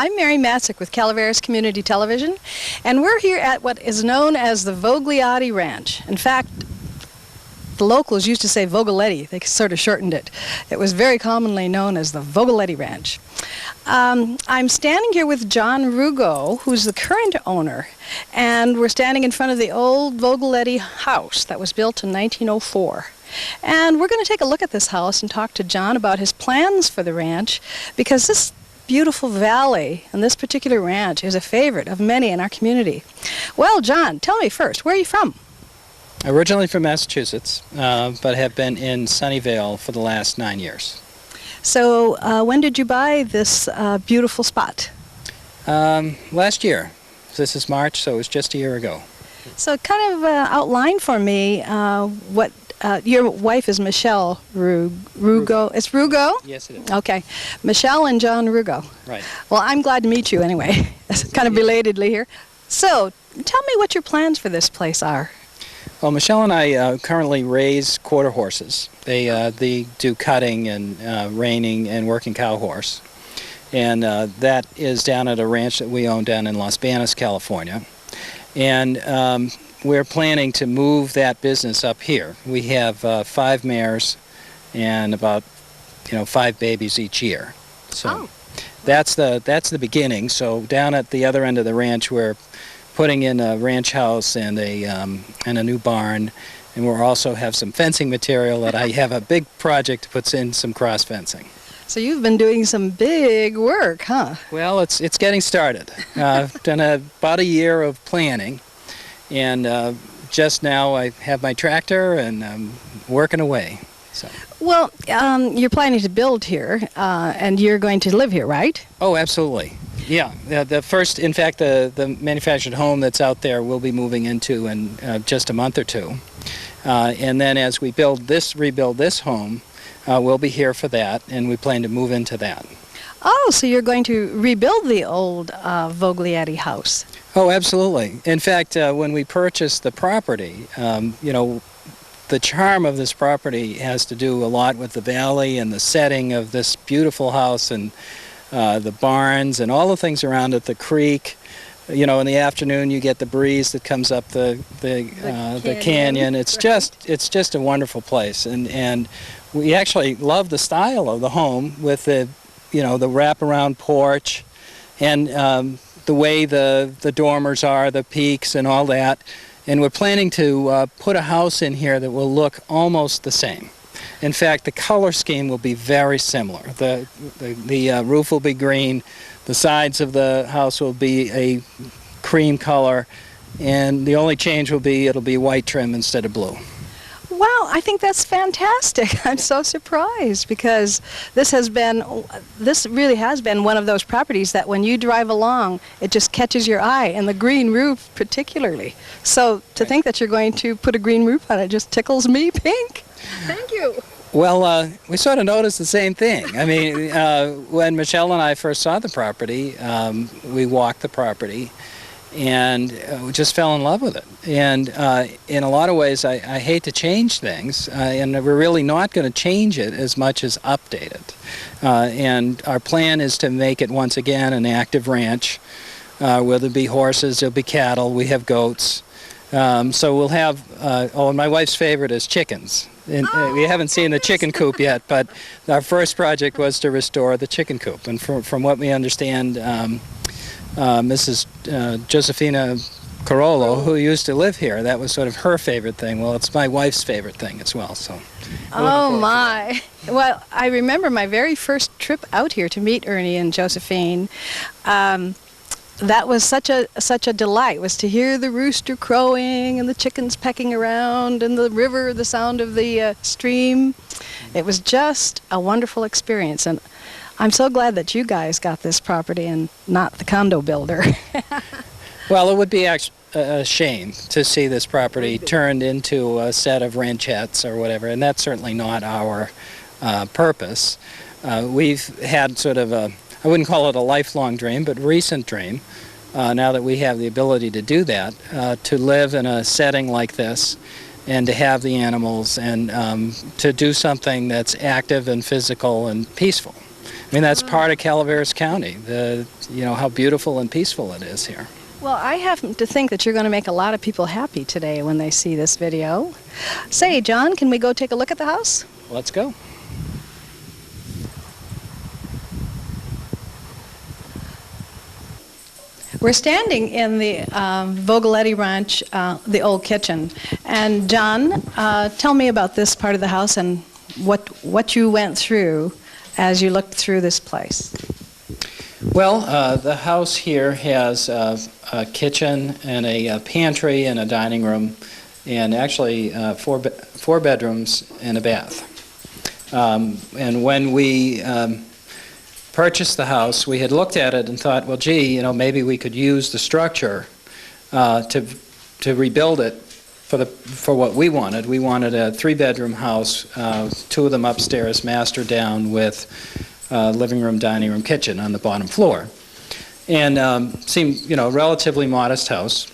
I'm Mary Matzik with Calaveras Community Television, and we're here at what is known as the Vogleitto Ranch. In fact, the locals used to say Vogleitto. They sort of shortened it. It was very commonly known as the Vogleitto Ranch. I'm standing here with John Rugo, who's the current owner, and we're standing in front of the old Vogleitto house that was built in 1904. And we're going to take a look at this house and talk to John about his plans for the ranch, because this beautiful valley and this particular ranch is a favorite of many in our community. Well, John, tell me first, where are you from? Originally from Massachusetts, but have been in Sunnyvale for the last 9 years. So when did you buy this beautiful spot? Last year. This is March, so it was just a year ago. So kind of outline for me what your wife is Michelle Rugo. It's Rugo? Yes, it is. Okay. Michelle and John Rugo. Right. Well, I'm glad to meet you anyway, kind of belatedly here. So tell me what your plans for this place are. Well, Michelle and I currently raise quarter horses. They do cutting and reining and working cow horse. And that is down at a ranch that we own down in Los Banos, California. And we're planning to move that business up here. We have 5 mares and about 5 babies each year. So that's the beginning. So down at the other end of the ranch, we're putting in a ranch house and a new barn, and we'll also have some fencing material that I have a big project to put in some cross fencing. So you've been doing some big work, huh? Well, it's getting started. I've done about a year of planning, and just now I have my tractor and I'm working away. So. Well, you're planning to build here, and you're going to live here, right? Oh, absolutely. Yeah, the first, in fact, the manufactured home that's out there we'll be moving into in just a month or two. And then as we rebuild this home, we'll be here for that, and we plan to move into that. Oh, so you're going to rebuild the old Vogleitto house? Oh, absolutely. In fact, when we purchased the property, the charm of this property has to do a lot with the valley and the setting of this beautiful house and the barns and all the things around it, the creek. In the afternoon you get the breeze that comes up the canyon. It's just a wonderful place, and we actually love the style of the home with the the wraparound porch and the way the dormers are, the peaks and all that. And we're planning to put a house in here that will look almost the same. In fact, the color scheme will be very similar. The roof will be green, the sides of the house will be a cream color, and the only change will be it'll be white trim instead of blue. Wow, I think that's fantastic. I'm so surprised, because this really has been one of those properties that when you drive along, it just catches your eye, and the green roof particularly. So to think that you're going to put a green roof on it just tickles me pink. Thank you. Well, we sort of noticed the same thing. I mean, when Michelle and I first saw the property, we walked the property, and we just fell in love with it. And in a lot of ways, I hate to change things, and we're really not going to change it as much as update it. And our plan is to make it once again an active ranch, where there'll be horses, there'll be cattle, we have goats. So we'll have, and my wife's favorite is chickens. And, we haven't seen the chicken coop yet, but our first project was to restore the chicken coop. And from what we understand, Mrs. Josefina Carollo, who used to live here, that was sort of her favorite thing. Well, it's my wife's favorite thing as well. So. Oh my! Well, I remember my very first trip out here to meet Ernie and Josephine. That was such a delight, was to hear the rooster crowing and the chickens pecking around and the river, the sound of the stream. It was just a wonderful experience, and I'm so glad that you guys got this property and not the condo builder. Well, it would be a shame to see this property turned into a set of ranchettes or whatever, and that's certainly not our purpose. We've had sort of I wouldn't call it a lifelong dream, but recent dream, now that we have the ability to do that, to live in a setting like this and to have the animals and to do something that's active and physical and peaceful. I mean, that's part of Calaveras County, how beautiful and peaceful it is here. Well, I happen to think that you're going to make a lot of people happy today when they see this video. Say, John, can we go take a look at the house? Let's go. We're standing in the Vogleitto Ranch, the old kitchen. And John, tell me about this part of the house and what you went through as you looked through this place. Well, the house here has a kitchen and a pantry and a dining room, and actually four bedrooms and a bath. And when we purchased the house, we had looked at it and thought, well, gee, maybe we could use the structure to rebuild it for what we wanted. We wanted a 3-bedroom house, 2 of them upstairs, master down, with living room, dining room, kitchen on the bottom floor, and seemed a relatively modest house.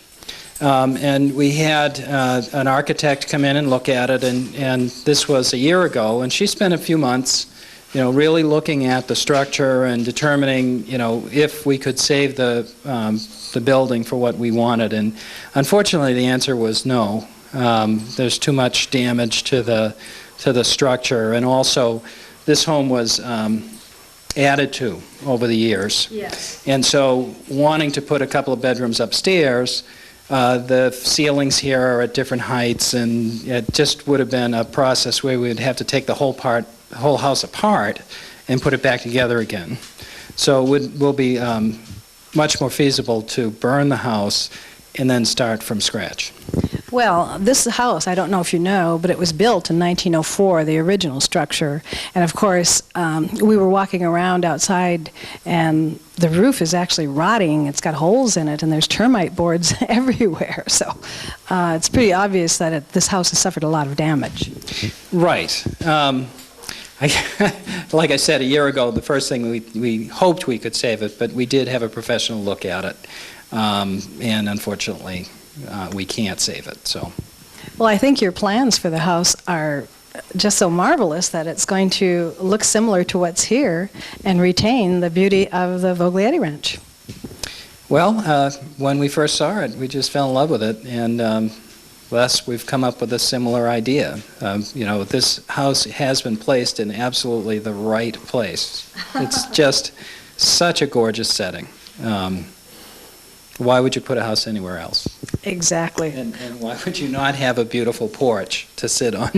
And we had an architect come in and look at it, and this was a year ago, and she spent a few months really looking at the structure and determining, if we could save the building for what we wanted. And unfortunately, the answer was no. There's too much damage to the structure, and also this home was added to over the years. Yes. And so, wanting to put a couple of bedrooms upstairs, the ceilings here are at different heights, and it just would have been a process where we would have to take the whole house apart and put it back together again. So it will be much more feasible to burn the house and then start from scratch. Well, this house, I don't know if you know, but it was built in 1904, the original structure. And of course, we were walking around outside, and the roof is actually rotting. It's got holes in it, and there's termite boards everywhere. So it's pretty obvious that this house has suffered a lot of damage. Right. Like I said, a year ago, the first thing we hoped we could save it, but we did have a professional look at it, and unfortunately, we can't save it. So, well, I think your plans for the house are just so marvelous that it's going to look similar to what's here and retain the beauty of the Vogleitto Ranch. Well, when we first saw it, we just fell in love with it, and thus we've come up with a similar idea. This house has been placed in absolutely the right place. It's just such a gorgeous setting. Why would you put a house anywhere else? Exactly. And why would you not have a beautiful porch to sit on?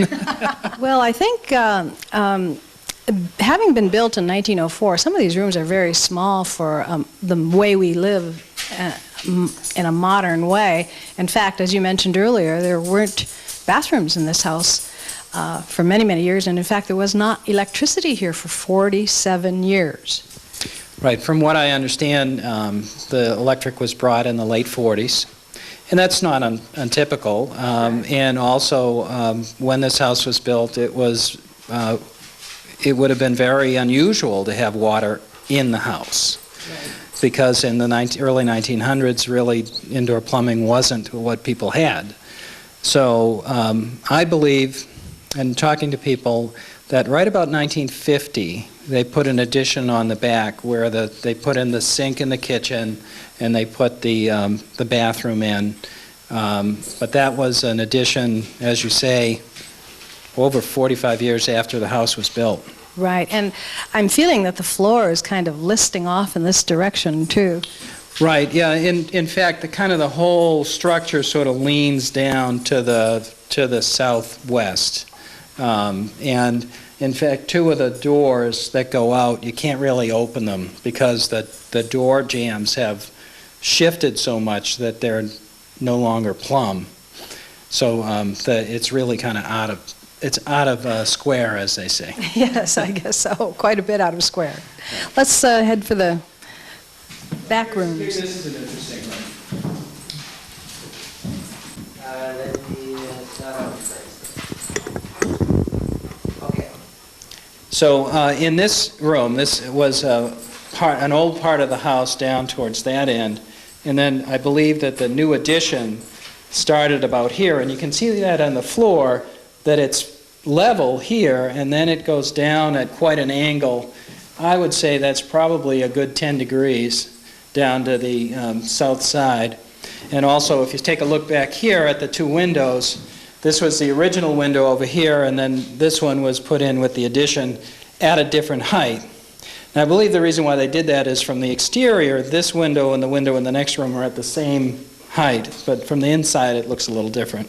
Well, I think having been built in 1904, some of these rooms are very small for the way we live in a modern way. In fact, as you mentioned earlier, there weren't bathrooms in this house for many, many years, and in fact, there was not electricity here for 47 years. Right. From what I understand, the electric was brought in the late 40s, and that's not untypical. And also, when this house was built, it would have been very unusual to have water in the house. Right. Because in the early 1900s, really, indoor plumbing wasn't what people had. So I believe, and talking to people, that right about 1950, they put an addition on the back where they put in the sink in the kitchen and they put the bathroom in. But that was an addition, as you say, over 45 years after the house was built. Right, and I'm feeling that the floor is kind of listing off in this direction too. Right, yeah. In fact, the whole structure sort of leans down to the southwest. And in fact, 2 of the doors that go out, you can't really open them because the door jambs have shifted so much that they're no longer plumb. So it's really kind of out of square, as they say. Yes, I guess so. Quite a bit out of square. Let's head for the back rooms. This is an interesting room. Okay. So in this room, this was an old part of the house down towards that end, and then I believe that the new addition started about here, and you can see that on the floor, that it's level here, and then it goes down at quite an angle I would say that's probably a good 10 degrees down to the south side. And also, if you take a look back here at the two windows, this was the original window over here, and then this one was put in with the addition at a different height. And I believe the reason why they did that is from the exterior, this window and the window in the next room are at the same height, but from the inside it looks a little different.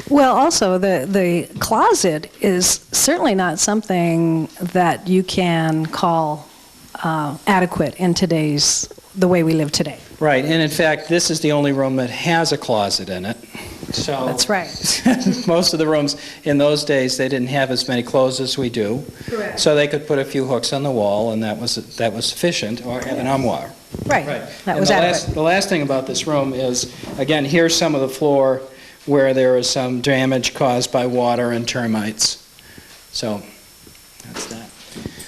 Well, also, the closet is certainly not something that you can call adequate in the way we live today. Right, and in fact, this is the only room that has a closet in it. So That's right. most of the rooms in those days, they didn't have as many clothes as we do. Correct. So they could put a few hooks on the wall, and that was sufficient, or have an armoire. Right. That was adequate. The last thing about this room is, again, here's some of the floor where there is some damage caused by water and termites. So that's that.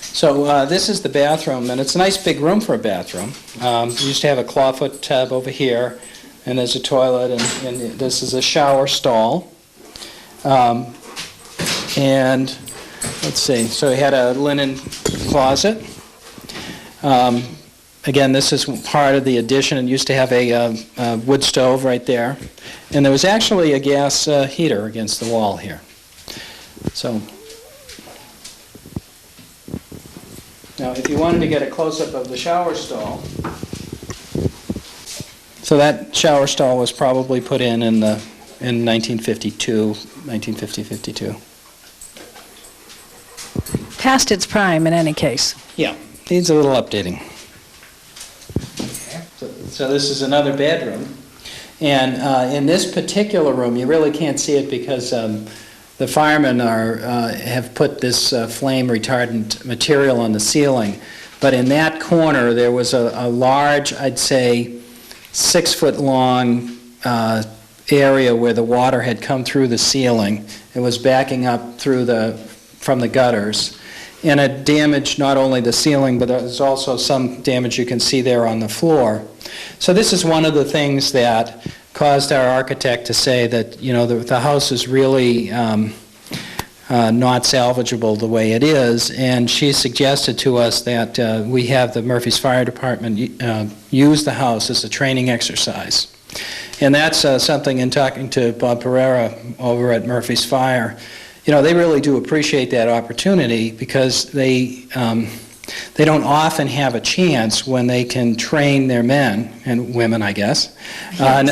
So this is the bathroom, and it's a nice big room for a bathroom. We used to have a clawfoot tub over here, and there's a toilet, and this is a shower stall. And let's see, so we had a linen closet. Again, this is part of the addition. It used to have a wood stove right there. And there was actually a gas heater against the wall here. So, now if you wanted to get a close-up of the shower stall, so that shower stall was probably put in 1952, 1950-52. Past its prime, in any case. Yeah, needs a little updating. So this is another bedroom. And in this particular room, you really can't see it because the firemen have put this flame retardant material on the ceiling. But in that corner, there was a large, I'd say, 6-foot-long area where the water had come through the ceiling. It was backing up from the gutters. And it damaged not only the ceiling, but there's also some damage you can see there on the floor. So this is one of the things that caused our architect to say that, you know, the house is really not salvageable the way it is, and she suggested to us that we have the Murphy's Fire Department use the house as a training exercise. And that's something, in talking to Bob Pereira over at Murphy's Fire, you know, they really do appreciate that opportunity because they don't often have a chance when they can train their men and women, I guess, on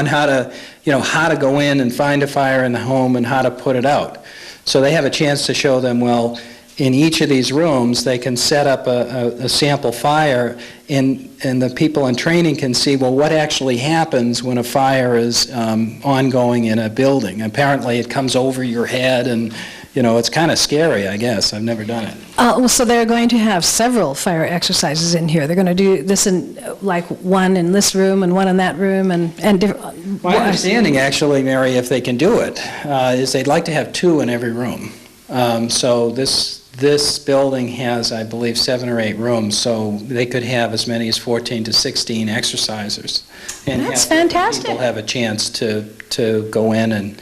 how to go in and find a fire in the home and how to put it out. So they have a chance to show them, well, in each of these rooms, they can set up a sample fire, and the people in training can see, well, what actually happens when a fire is ongoing in a building. Apparently, it comes over your head, and, you know, it's kind of scary, I guess. I've never done it. Well, so they're going to have several fire exercises in here. They're going to do this in, like, one in this room and one in that room, and different. My understanding, actually, Mary, if they can do it, is they'd like to have 2 in every room. So this building has, I believe, 7 or 8 rooms, so they could have as many as 14 to 16 exercisers. And that's fantastic. People have a chance to go in and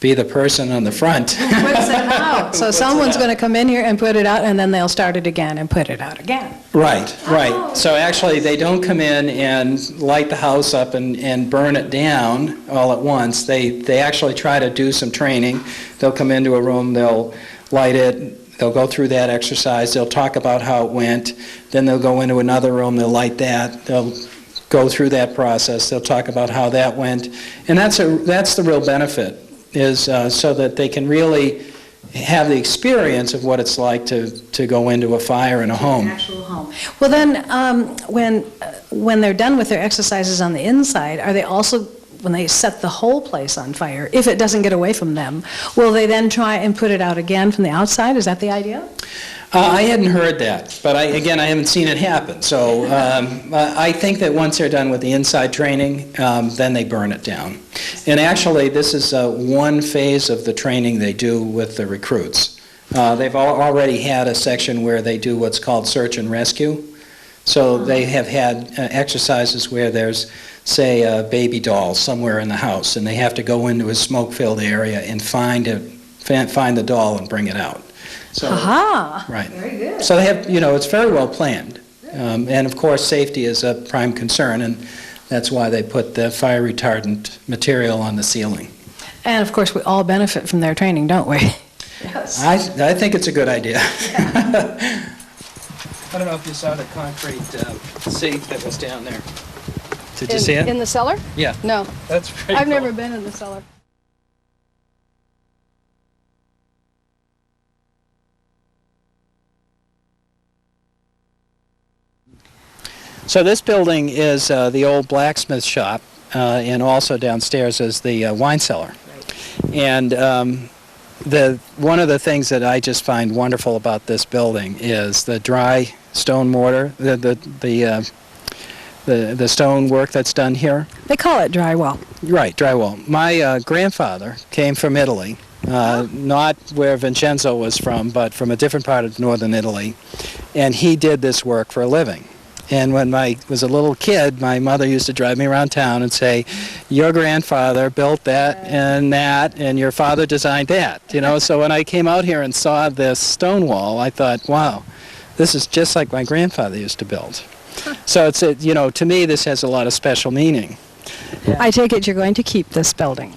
be the person on the front. Puts it out. So someone's going to come in here and put it out, and then they'll start it again and put it out again. Right. So actually, they don't come in and light the house up and burn it down all at once. They actually try to do some training. They'll come into a room, they'll light it, they'll go through that exercise, they'll talk about how it went, then they'll go into another room, they'll light that, they'll go through that process, they'll talk about how that went. And that's the real benefit, is so that they can really have the experience of what it's like to go into a fire in a home. An actual home. Well, then, when they're done with their exercises on the inside, are they also, when they set the whole place on fire, if it doesn't get away from them, will they then try and put it out again from the outside? Is that the idea? I hadn't heard that, but I haven't seen it happen. So I think that once they're done with the inside training, then they burn it down. And actually, this is one phase of the training they do with the recruits. They've already had a section where they do what's called search and rescue. So they have had exercises where there's, say, a baby doll somewhere in the house, and they have to go into a smoke-filled area and find the doll and bring it out. So, Aha! right. Very good. So they have, it's very well planned. And of course, safety is a prime concern, and that's why they put the fire retardant material on the ceiling. And of course, we all benefit from their training, don't we? Yes. I think it's a good idea. I don't know if you saw the concrete sink that was down there. Did you see it? In the cellar? Yeah. No. That's pretty I've cool. never been in the cellar. So this building is the old blacksmith shop, and also downstairs is the wine cellar. And one of the things that I just find wonderful about this building is the dry stone mortar, the stone work that's done here. They call it drywall. Right, drywall. My grandfather came from Italy, not where Vincenzo was from, but from a different part of northern Italy, and he did this work for a living. And when I was a little kid, my mother used to drive me around town and say, your grandfather built that, and your father designed that. So when I came out here and saw this stone wall, I thought, wow, this is just like my grandfather used to build. So it's, to me, this has a lot of special meaning. I take it you're going to keep this building.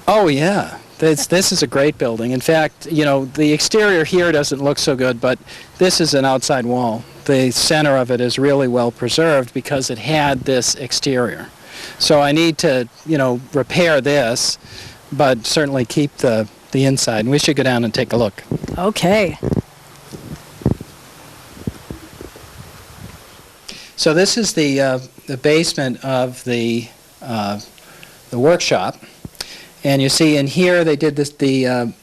Oh, yeah. This is a great building. In fact, the exterior here doesn't look so good, but this is an outside wall. The center of it is really well preserved because it had this exterior. So I need to, repair this, but certainly keep the inside. And we should go down and take a look. Okay. So this is the basement of the workshop. And you see in here they did this, the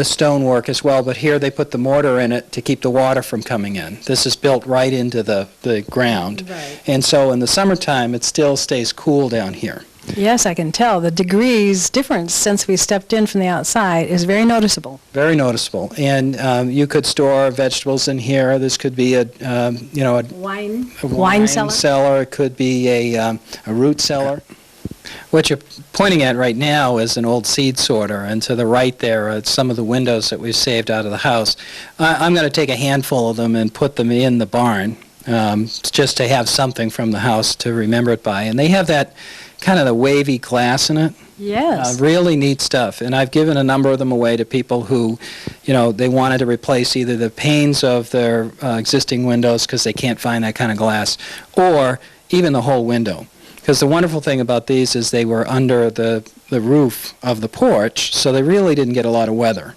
stone work as well, but here they put the mortar in it to keep the water from coming in. This is built right into the ground. Right. And so in the summertime it still stays cool down here. Yes, I can tell. The degrees difference since we stepped in from the outside is very noticeable. Very noticeable. And you could store vegetables in here. This could be a Wine cellar. It could be a root cellar. What you're pointing at right now is an old seed sorter, and to the right there are some of the windows that we've saved out of the house. I'm going to take a handful of them and put them in the barn, just to have something from the house to remember it by. And they have that kind of the wavy glass in it. Yes. Really neat stuff. And I've given a number of them away to people who, they wanted to replace either the panes of their existing windows because they can't find that kind of glass, or even the whole window. Because the wonderful thing about these is they were under the roof of the porch, so they really didn't get a lot of weather.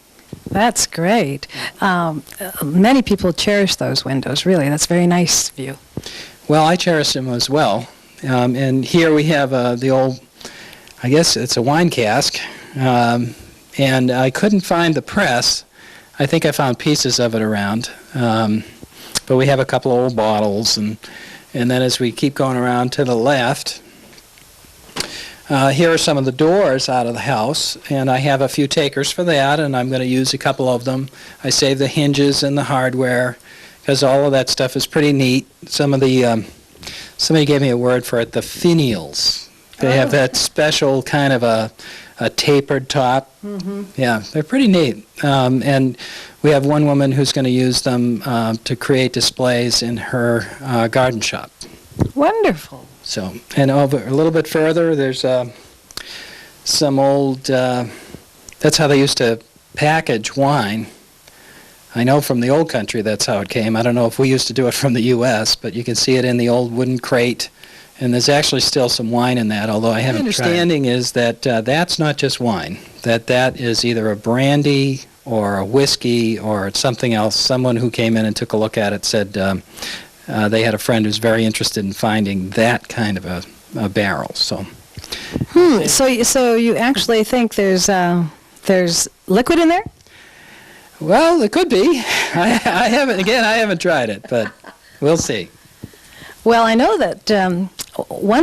That's great. Many people cherish those windows, really. That's very nice of you. Well, I cherish them as well. And here we have the old, I guess it's a wine cask, and I couldn't find the press. I think I found pieces of it around. But we have a couple of old bottles, and then as we keep going around to the left, here are some of the doors out of the house, and I have a few takers for that, and I'm going to use a couple of them. I save the hinges and the hardware, because all of that stuff is pretty neat. Some of the, somebody gave me a word for it, the finials. They have that special kind of a tapered top. Mm-hmm. Yeah, they're pretty neat. And we have one woman who's going to use them to create displays in her garden shop. Wonderful. So, and over a little bit further, there's some old, that's how they used to package wine. I know from the old country that's how it came. I don't know if we used to do it from the U.S., but you can see it in the old wooden crate. And there's actually still some wine in that, although I haven't tried. My understanding is that that's not just wine, that is either a brandy or a whiskey or something else. Someone who came in and took a look at it said they had a friend who's very interested in finding that kind of a barrel. So, So you actually think there's liquid in there? Well, it could be. I haven't tried it, but we'll see. Well, I know that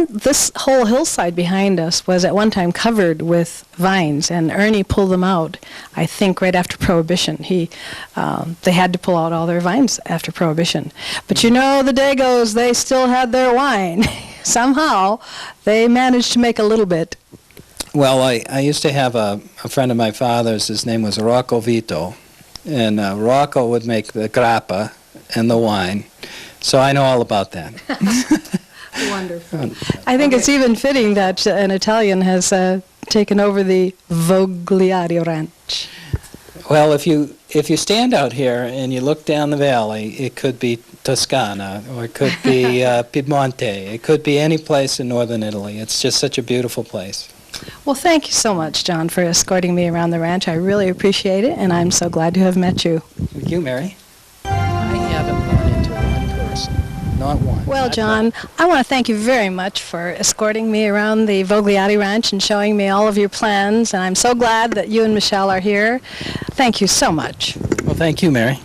this whole hillside behind us was at one time covered with vines, and Ernie pulled them out, I think, right after Prohibition. They had to pull out all their vines after Prohibition. But the Dagos, they still had their wine. Somehow, they managed to make a little bit. Well, I used to have a friend of my father's. His name was Vogleitto, and Rocco would make the grappa and the wine. So I know all about that. Wonderful. I think it's even fitting that an Italian has taken over the Vogleitto Ranch. Well, if you stand out here and you look down the valley, it could be Toscana, or it could be Piedmonte. It could be any place in northern Italy. It's just such a beautiful place. Well, thank you so much, John, for escorting me around the ranch. I really appreciate it, and I'm so glad to have met you. Thank you, Mary. I haven't run into one person, not one. Well, not John, one. I want to thank you very much for escorting me around the Vogleitto Ranch and showing me all of your plans, and I'm so glad that you and Michelle are here. Thank you so much. Well, thank you, Mary.